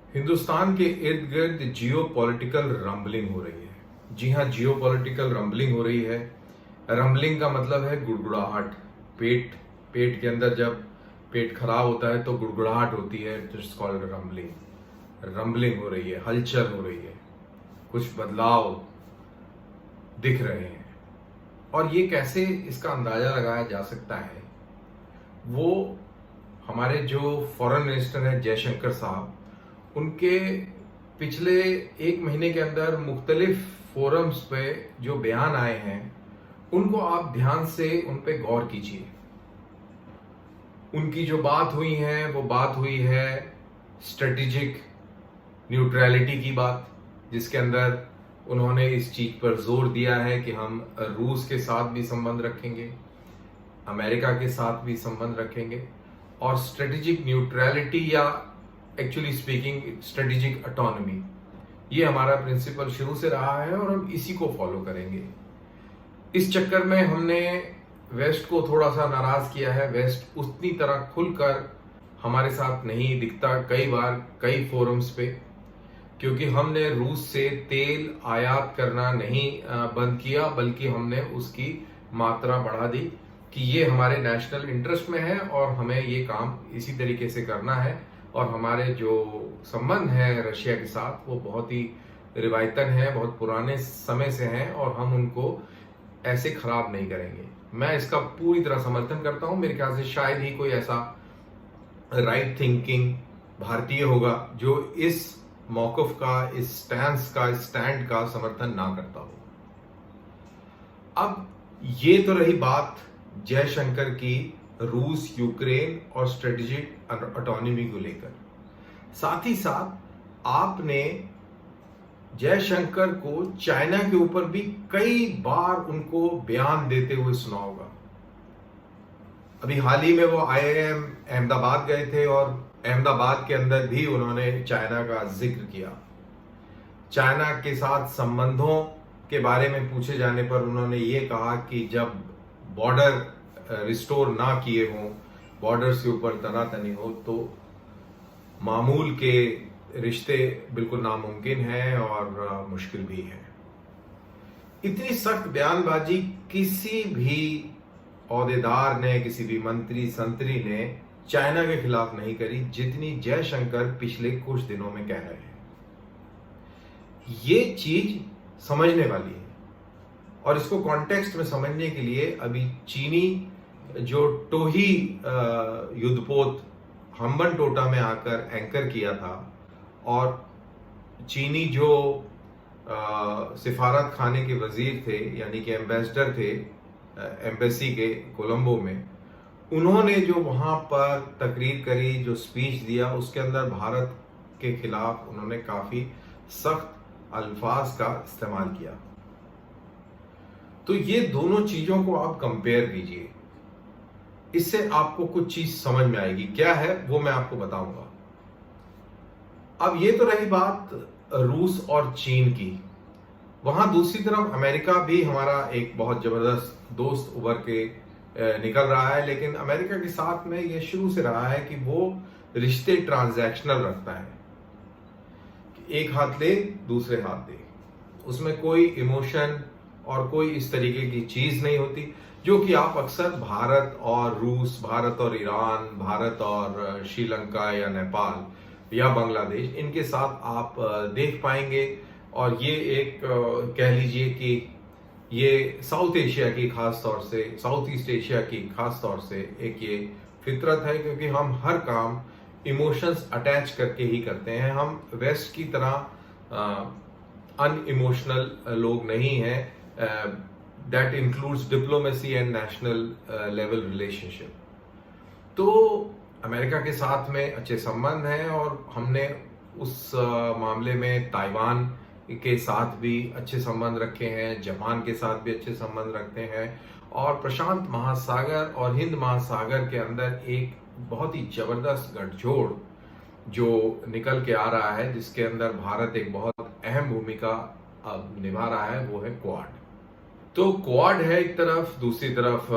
हिंदुस्तान के इर्द गिर्द जियो पॉलिटिकल रंबलिंग हो रही है। जी हाँ, जियो पॉलिटिकल रंबलिंग हो रही है। रंबलिंग का मतलब है गुड़गुड़ाहट। पेट पेट के अंदर जब पेट खराब होता है तो गुड़गुड़ाहट होती है, इट्स कॉल्ड रंबलिंग। रंबलिंग हो रही है, हलचल हो रही है, कुछ बदलाव दिख रहे हैं। और ये कैसे इसका अंदाजा लगाया जा सकता है, वो हमारे जो फॉरेन मिनिस्टर हैं जयशंकर साहब, उनके पिछले एक महीने के अंदर मुख्तलिफ फोरम्स पे जो बयान आए हैं, उनको आप ध्यान से उन पे गौर कीजिए। उनकी जो बात हुई है वो बात हुई है स्ट्रेटेजिक न्यूट्रलिटी की बात, जिसके अंदर उन्होंने इस चीज पर जोर दिया है कि हम रूस के साथ भी संबंध रखेंगे, अमेरिका के साथ भी संबंध रखेंगे, और स्ट्रेटेजिक न्यूट्रलिटी या एक्चुअली स्पीकिंग स्ट्रेटेजिक ऑटोनॉमी, ये हमारा प्रिंसिपल शुरू से रहा है और हम इसी को फॉलो करेंगे। इस चक्कर में हमने वेस्ट को थोड़ा सा नाराज किया है। वेस्ट उतनी तरह खुलकर हमारे साथ नहीं दिखता कई बार कई फोरम्स पे, क्योंकि हमने रूस से तेल आयात करना नहीं बंद किया, बल्कि हमने उसकी मात्रा बढ़ा दी कि ये हमारे नेशनल इंटरेस्ट में है और हमें ये काम इसी तरीके से करना है। और हमारे जो संबंध है रशिया के साथ वो बहुत ही रिवायतन है, बहुत पुराने समय से हैं, और हम उनको ऐसे खराब नहीं करेंगे। मैं इसका पूरी तरह समर्थन करता हूं। मेरे ख्याल से शायद ही कोई ऐसा राइट थिंकिंग भारतीय होगा जो इस मौकफ का, इस स्टैंड का समर्थन ना करता हो। अब ये तो रही बात जयशंकर की रूस, यूक्रेन और स्ट्रेटेजिक ऑटोनॉमी को लेकर। साथ ही साथ आपने जयशंकर को चाइना के ऊपर भी कई बार उनको बयान देते हुए सुना होगा। अभी हाल ही में वो IIM अहमदाबाद गए थे और अहमदाबाद के अंदर भी उन्होंने चाइना का जिक्र किया। चाइना के साथ संबंधों के बारे में पूछे जाने पर उन्होंने ये कहा कि जब बॉर्डर रिस्टोर ना किए हों, बॉर्डर के ऊपर तनातनी हो, तो मामूल के रिश्ते बिल्कुल नामुमकिन है और मुश्किल भी है। इतनी सख्त बयानबाजी किसी भी ओहदेदार ने, किसी भी मंत्री संतरी ने चाइना के खिलाफ नहीं करी, जितनी जयशंकर पिछले कुछ दिनों में कह रहे हैं। ये चीज समझने वाली है, और इसको कॉन्टेक्स्ट में समझने के लिए अभी चीनी जो टोही युद्धपोत हम्बन टोटा में आकर एंकर किया था, और चीनी जो सिफारत खाने के वजीर थे, यानी कि एम्बेसडर थे एम्बेसी के कोलंबो में, उन्होंने जो वहां पर तकरीर करी, जो स्पीच दिया, उसके अंदर भारत के खिलाफ उन्होंने काफी सख्त अल्फाज का इस्तेमाल किया। तो ये दोनों चीजों को आप कंपेयर कीजिए, इससे आपको कुछ चीज समझ में आएगी। क्या है वो मैं आपको बताऊंगा। अब ये तो रही बात रूस और चीन की। वहां दूसरी तरफ अमेरिका भी हमारा एक बहुत जबरदस्त दोस्त उभर के निकल रहा है, लेकिन अमेरिका के साथ में ये शुरू से रहा है कि वो रिश्ते ट्रांजैक्शनल रखता है, एक हाथ ले दूसरे हाथ दे, उसमें कोई इमोशन और कोई इस तरीके की चीज नहीं होती, जो कि आप अक्सर भारत और रूस, भारत और ईरान, भारत और श्रीलंका या नेपाल या बांग्लादेश, इनके साथ आप देख पाएंगे। और ये एक कह लीजिए कि ये साउथ एशिया की खास तौर से, साउथ ईस्ट एशिया की खास तौर से एक ये फितरत है, क्योंकि हम हर काम इमोशंस अटैच करके ही करते हैं। हम वेस्ट की तरह अनइमोशनल लोग नहीं हैं। That includes diplomacy and national level relationship. तो अमेरिका के साथ में अच्छे संबंध हैं, और हमने उस मामले में ताइवान के साथ भी अच्छे संबंध रखे हैं, जापान के साथ भी अच्छे संबंध रखते हैं, और प्रशांत महासागर और हिंद महासागर के अंदर एक बहुत ही जबरदस्त गठजोड़ जो निकल के आ रहा है, जिसके अंदर भारत एक बहुत अहम भूमिका निभा रहा है, वो है क्वाड। तो क्वाड है एक तरफ, दूसरी तरफ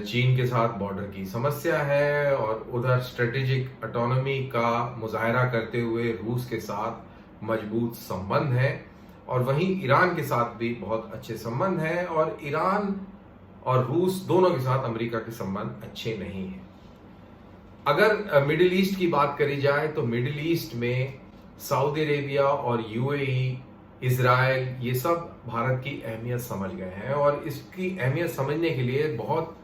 चीन के साथ बॉर्डर की समस्या है, और उधर स्ट्रेटेजिक ऑटोनॉमी का मुजाहरा करते हुए रूस के साथ मजबूत संबंध है, और वहीं ईरान के साथ भी बहुत अच्छे संबंध हैं, और ईरान और रूस दोनों के साथ अमेरिका के संबंध अच्छे नहीं हैं। अगर मिडिल ईस्ट की बात करी जाए तो मिडिल ईस्ट में सऊदी अरेबिया और यूएई, इजराइल, ये सब भारत की अहमियत समझ गए हैं, और इसकी अहमियत समझने के लिए बहुत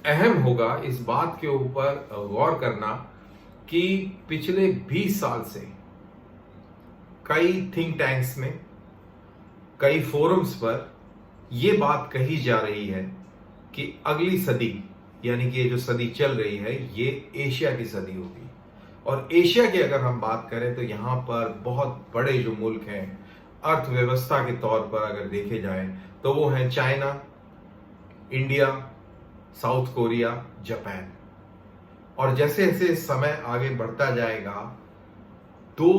अहम होगा इस बात के ऊपर गौर करना कि पिछले 20 साल से कई थिंक टैंक्स में, कई फोरम्स पर यह बात कही जा रही है कि अगली सदी, यानी कि ये जो सदी चल रही है, ये एशिया की सदी होगी। और एशिया की अगर हम बात करें तो यहां पर बहुत बड़े जो मुल्क हैं अर्थव्यवस्था के तौर पर अगर देखे जाएं तो वो हैं China, India, south Korea, Japan. और जैसे जैसे समय आगे बढ़ता जाएगा, दो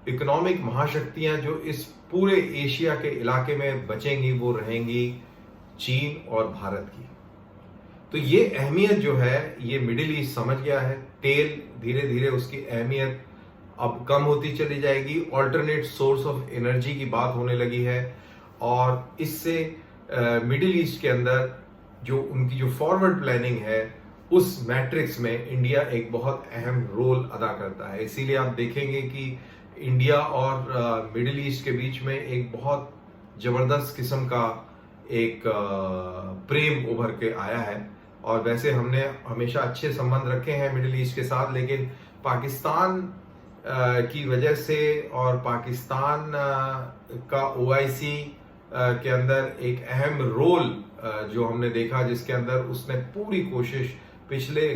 इकोनॉमिक महाशक्तियां जो इस पूरे एशिया के इलाके में बचेंगी वो रहेंगी चीन और भारत की। तो ये अहमियत जो है ये मिडिल ईस्ट समझ गया है। तेल धीरे धीरे उसकी अहमियत अब कम होती चली जाएगी, ऑल्टरनेट सोर्स ऑफ एनर्जी की बात होने लगी है, और इससे मिडिल ईस्ट के अंदर जो उनकी जो फॉरवर्ड प्लानिंग है उस मैट्रिक्स में इंडिया एक बहुत अहम रोल अदा करता है। इसीलिए आप देखेंगे कि इंडिया और मिडिल ईस्ट के बीच में एक बहुत जबरदस्त किस्म का एक प्रेम उभर के आया है। और वैसे हमने हमेशा अच्छे संबंध रखे हैं मिडिल ईस्ट के साथ, लेकिन पाकिस्तान की वजह से और पाकिस्तान का ओआईसी के अंदर एक अहम रोल जो हमने देखा, जिसके अंदर उसने पूरी कोशिश पिछले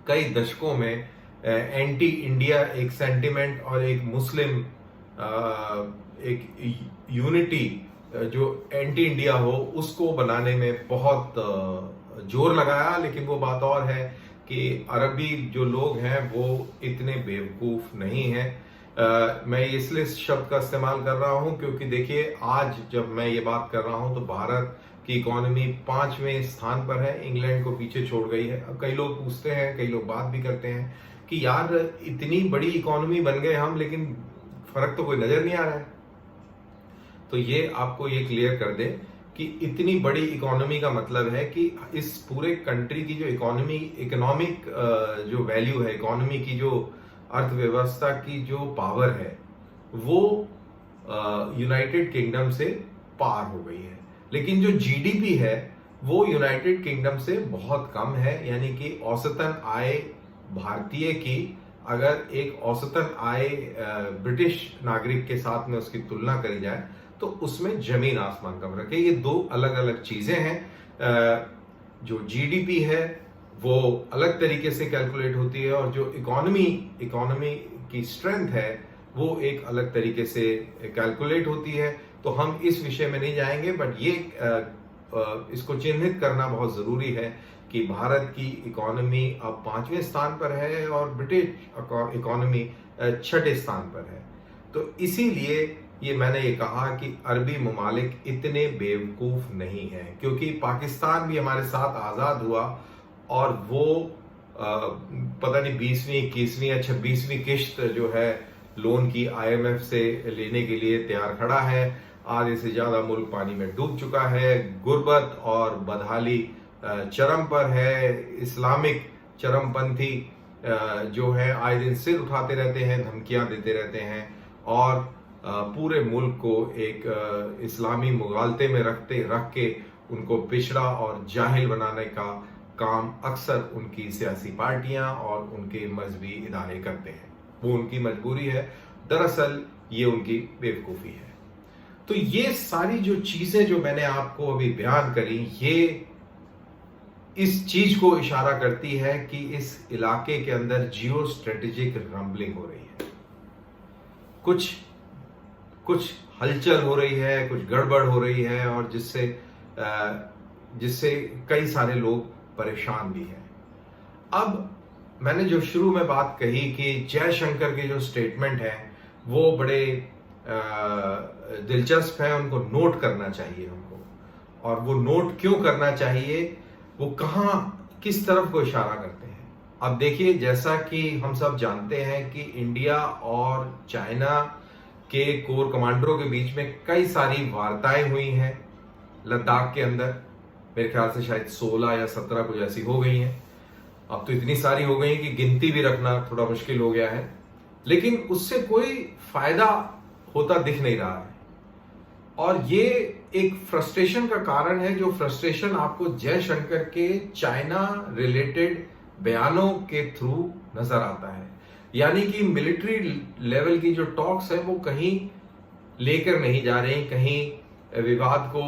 कई दशकों में एंटी इंडिया एक सेंटिमेंट और एक मुस्लिम एक यूनिटी जो एंटी इंडिया हो उसको बनाने में बहुत जोर लगाया। लेकिन वो बात और है कि अरबी जो लोग हैं वो इतने बेवकूफ नहीं हैं। मैं इसलिए शब्द का इस्तेमाल कर रहा हूं क्योंकि देखिए आज जब मैं ये बात कर रहा हूं तो भारत की इकोनॉमी 5वें स्थान पर है, इंग्लैंड को पीछे छोड़ गई है। अब कई लोग पूछते हैं, कई लोग बात भी करते हैं कि यार इतनी बड़ी इकोनॉमी बन गए हम, लेकिन फर्क तो कोई नजर नहीं आ रहा है। तो ये आपको ये क्लियर कर दे कि इतनी बड़ी इकोनॉमी का मतलब है कि इस पूरे कंट्री की जो इकोनॉमिक जो वैल्यू है, इकोनॉमी की जो अर्थव्यवस्था की जो पावर है वो यूनाइटेड किंगडम से पार हो गई है। लेकिन जो जीडीपी है वो यूनाइटेड किंगडम से बहुत कम है। यानी कि औसतन आय भारतीय की अगर एक औसतन आय ब्रिटिश नागरिक के साथ में उसकी तुलना करी जाए तो उसमें जमीन आसमान का फर्क है। ये दो अलग अलग चीजें हैं। जो जीडीपी है वो अलग तरीके से कैलकुलेट होती है, और जो इकोनॉमी की स्ट्रेंथ है वो एक अलग तरीके से कैलकुलेट होती है। तो हम इस विषय में नहीं जाएंगे, बट ये इसको चिन्हित करना बहुत जरूरी है कि भारत की इकोनॉमी अब 5वें स्थान पर है और ब्रिटिश इकोनॉमी 6ठे स्थान पर है। तो इसीलिए ये मैंने ये कहा कि अरबी ममालिक इतने बेवकूफ नहीं हैं, क्योंकि पाकिस्तान भी हमारे साथ आजाद हुआ और वो पता नहीं 20वीं, 21वीं या 26वीं किश्त जो है लोन की आईएमएफ से लेने के लिए तैयार खड़ा है। आधे से ज्यादा मुल्क पानी में डूब चुका है, गुर्बत और बदहाली चरम पर है, इस्लामिक चरमपंथी जो है आए दिन सिर उठाते रहते हैं, धमकियां देते रहते हैं, और पूरे मुल्क को एक इस्लामी मुगालते में रख के उनको पिछड़ा और जाहिल बनाने का काम अक्सर उनकी सियासी पार्टियां और उनके मजहबी इदारे करते हैं। वो उनकी मजबूरी है, दरअसल ये उनकी बेवकूफ़ी है। तो ये सारी जो चीजें जो मैंने आपको अभी बयान करी, ये इस चीज को इशारा करती है कि इस इलाके के अंदर जियो स्ट्रेटेजिक रंबलिंग हो रही है। कुछ हलचल हो रही है, कुछ गड़बड़ हो रही है, और जिससे कई सारे लोग परेशान भी हैं। अब मैंने जो शुरू में बात कही कि जयशंकर के जो स्टेटमेंट है वो बड़े दिलचस्प है, उनको नोट करना चाहिए हमको। और वो नोट क्यों करना चाहिए, वो कहाँ किस तरफ को इशारा करते हैं। अब देखिए, जैसा कि हम सब जानते हैं कि इंडिया और चाइना के कोर कमांडरों के बीच में कई सारी वार्ताएं हुई हैं लद्दाख के अंदर। मेरे ख्याल से शायद 16 या 17 कुछ ऐसी हो गई हैं। अब तो इतनी सारी हो गई कि गिनती भी रखना थोड़ा मुश्किल हो गया है, लेकिन उससे कोई फायदा होता दिख नहीं रहा है। और ये एक फ्रस्ट्रेशन का कारण है, जो फ्रस्ट्रेशन आपको जयशंकर के चाइना रिलेटेड बयानों के थ्रू नजर आता है। यानी कि मिलिट्री लेवल की जो टॉक्स है वो कहीं लेकर नहीं जा रही, कहीं विवाद को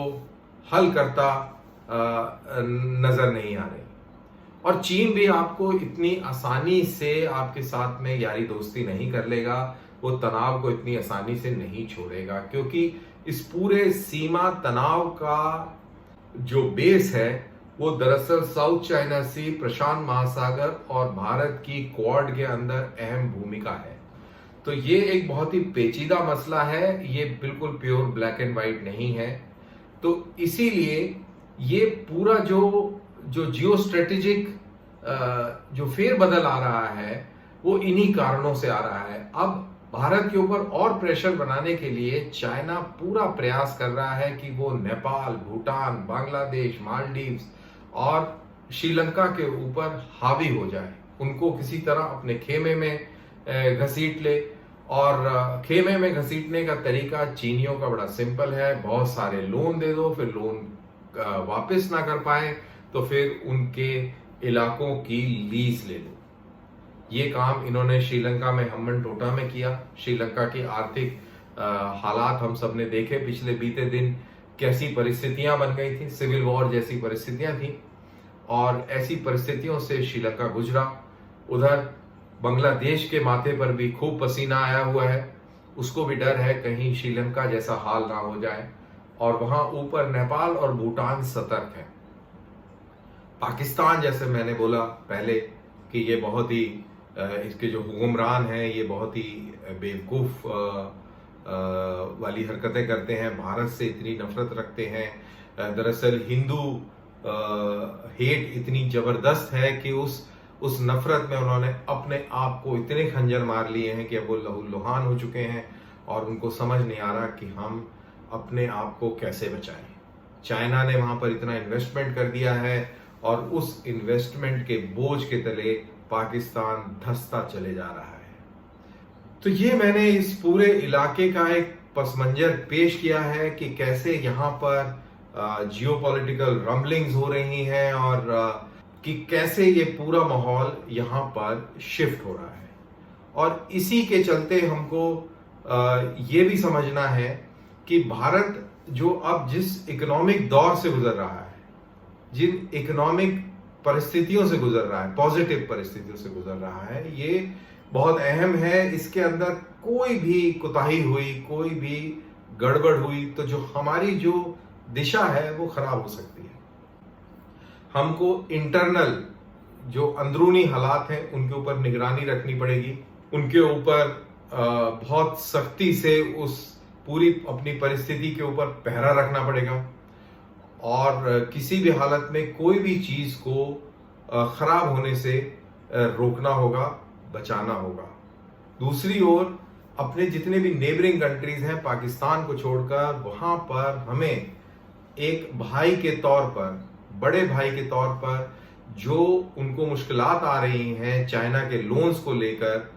हल करता नजर नहीं आ रही। और चीन भी आपको इतनी आसानी से आपके साथ में यारी दोस्ती नहीं कर लेगा, वो तनाव को इतनी आसानी से नहीं छोड़ेगा, क्योंकि इस पूरे सीमा तनाव का जो बेस है वो दरअसल साउथ चाइना सी, प्रशांत महासागर और भारत की क्वाड के अंदर अहम भूमिका है। तो ये एक बहुत ही पेचीदा मसला है, ये बिल्कुल प्योर ब्लैक एंड व्हाइट नहीं है। तो इसीलिए ये पूरा जो जियो स्ट्रेटेजिक जो फेरबदल आ रहा है वो इन्हीं कारणों से आ रहा है। अब भारत के ऊपर और प्रेशर बनाने के लिए चाइना पूरा प्रयास कर रहा है कि वो नेपाल, भूटान, बांग्लादेश, मालदीव्स और श्रीलंका के ऊपर हावी हो जाए, उनको किसी तरह अपने खेमे में घसीट ले। और खेमे में घसीटने का तरीका चीनियों का बड़ा सिंपल है, बहुत सारे लोन दे दो, फिर लोन वापस ना कर पाए तो फिर उनके इलाकों की लीज ले लो। ये काम इन्होंने श्रीलंका में हम्मन टोटा में किया। श्रीलंका की आर्थिक हालात हम सब ने देखे पिछले बीते दिन, कैसी परिस्थितियां बन गई थी, सिविल वॉर जैसी परिस्थितियां थी, और ऐसी परिस्थितियों से श्रीलंका गुजरा। उधर बांग्लादेश के माथे पर भी खूब पसीना आया हुआ है, उसको भी डर है कहीं श्रीलंका जैसा हाल ना हो जाए। और वहां ऊपर नेपाल और भूटान सतर्क है। पाकिस्तान, जैसे मैंने बोला पहले कि ये बहुत ही इसके जो हुक्मरान हैं ये बहुत ही बेवकूफ वाली हरकतें करते हैं, भारत से इतनी नफरत रखते हैं। दरअसल हिंदू हेट इतनी जबरदस्त है कि उस नफरत में उन्होंने अपने आप को इतने खंजर मार लिए हैं कि अब वो लहूलुहान हो चुके हैं और उनको समझ नहीं आ रहा कि हम अपने आप को कैसे बचाएं। चाइना ने वहां पर इतना इन्वेस्टमेंट कर दिया है और उस इन्वेस्टमेंट के बोझ के तले पाकिस्तान धंसता चले जा रहा है। तो ये मैंने इस पूरे इलाके का एक पसमंजर पेश किया है कि कैसे यहाँ पर जियोपॉलिटिकल रम्बलिंग्स हो रही हैं और कि कैसे ये पूरा माहौल यहाँ पर शिफ्ट हो रहा है। और इसी के चलते हमको ये भी समझना है कि भारत जो अब जिस इकोनॉमिक दौर से गुजर रहा है, जिन इकोनॉमिक परिस्थितियों से गुजर रहा है, पॉजिटिव परिस्थितियों से गुजर रहा है, ये बहुत अहम है। इसके अंदर कोई भी कुताही हुई, कोई भी गड़बड़ हुई तो जो हमारी जो दिशा है वो खराब हो सकती है। हमको इंटरनल जो अंदरूनी हालात हैं उनके ऊपर निगरानी रखनी पड़ेगी, उनके ऊपर बहुत सख्ती से उस पूरी अपनी परिस्थिति के ऊपर पहरा रखना पड़ेगा और किसी भी हालत में कोई भी चीज को खराब होने से रोकना होगा, बचाना होगा। दूसरी ओर अपने जितने भी नेबरिंग कंट्रीज हैं पाकिस्तान को छोड़कर, वहां पर हमें एक भाई के तौर पर, बड़े भाई के तौर पर जो उनको मुश्किलात आ रही हैं चाइना के लोन्स को लेकर,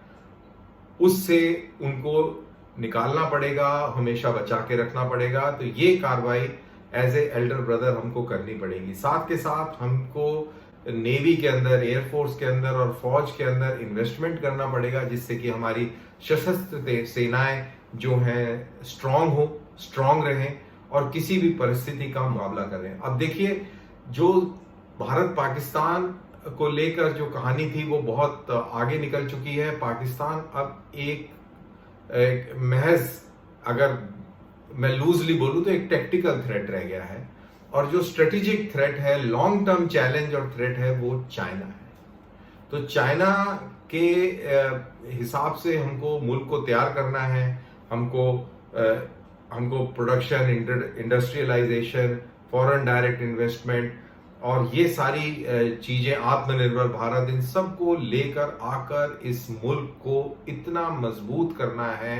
उससे उनको निकालना पड़ेगा, हमेशा बचा के रखना पड़ेगा। तो ये कार्रवाई एज ए एल्डर ब्रदर हमको करनी पड़ेगी। साथ के साथ हमको नेवी के अंदर, एयरफोर्स के अंदर और फौज के अंदर इन्वेस्टमेंट करना पड़ेगा, जिससे कि हमारी सशस्त्र सेनाएं जो हैं स्ट्रांग रहें और किसी भी परिस्थिति का मुकाबला करें। अब देखिए, जो भारत पाकिस्तान को लेकर जो कहानी थी वो बहुत आगे निकल चुकी है। पाकिस्तान अब एक महज, अगर मैं लूजली बोलूं तो एक टेक्टिकल थ्रेट रह गया है, और जो स्ट्रेटेजिक थ्रेट है, लॉन्ग टर्म चैलेंज और थ्रेट है, वो चाइना है। तो चाइना के हिसाब से हमको मुल्क को तैयार करना है, हमको production, industrialisation, foreign direct investment और ये सारी चीजें, आत्मनिर्भर भारत, इन सबको लेकर आकर इस मुल्क को इतना मजबूत करना है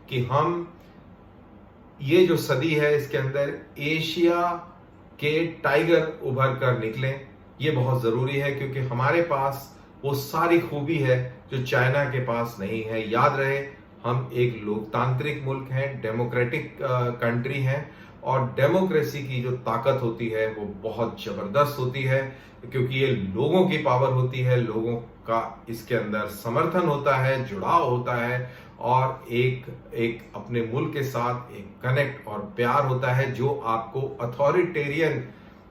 कि हम ये जो सदी है इसके अंदर एशिया के टाइगर उभर कर निकलें। ये बहुत जरूरी है क्योंकि हमारे पास वो सारी खूबी है जो चाइना के पास नहीं है। याद रहे, हम एक लोकतांत्रिक मुल्क हैं, डेमोक्रेटिक कंट्री हैं, और डेमोक्रेसी की जो ताकत होती है वो बहुत जबरदस्त होती है क्योंकि ये लोगों की पावर होती है, लोगों का इसके अंदर समर्थन होता है, जुड़ाव होता है, और एक एक अपने मुल्क के साथ एक कनेक्ट और प्यार होता है जो आपको अथॉरिटेरियन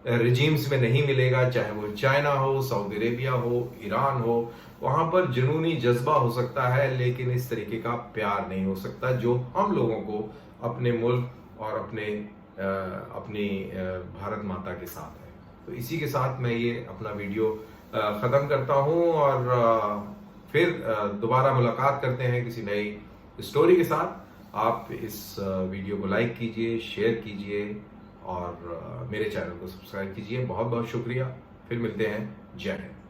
रिजीम्स में नहीं मिलेगा, चाहे वो चाइना हो, सऊदी अरेबिया हो, ईरान हो। वहां पर जुनूनी जज्बा हो सकता है लेकिन इस तरीके का प्यार नहीं हो सकता जो हम लोगों को अपने मुल्क और अपनी भारत माता के साथ है। तो इसी के साथ मैं ये अपना वीडियो खत्म करता हूं और फिर दोबारा मुलाकात करते हैं किसी नई स्टोरी के साथ। आप इस वीडियो को लाइक कीजिए, शेयर कीजिए और मेरे चैनल को सब्सक्राइब कीजिए। बहुत बहुत शुक्रिया। फिर मिलते हैं। जय हिंद।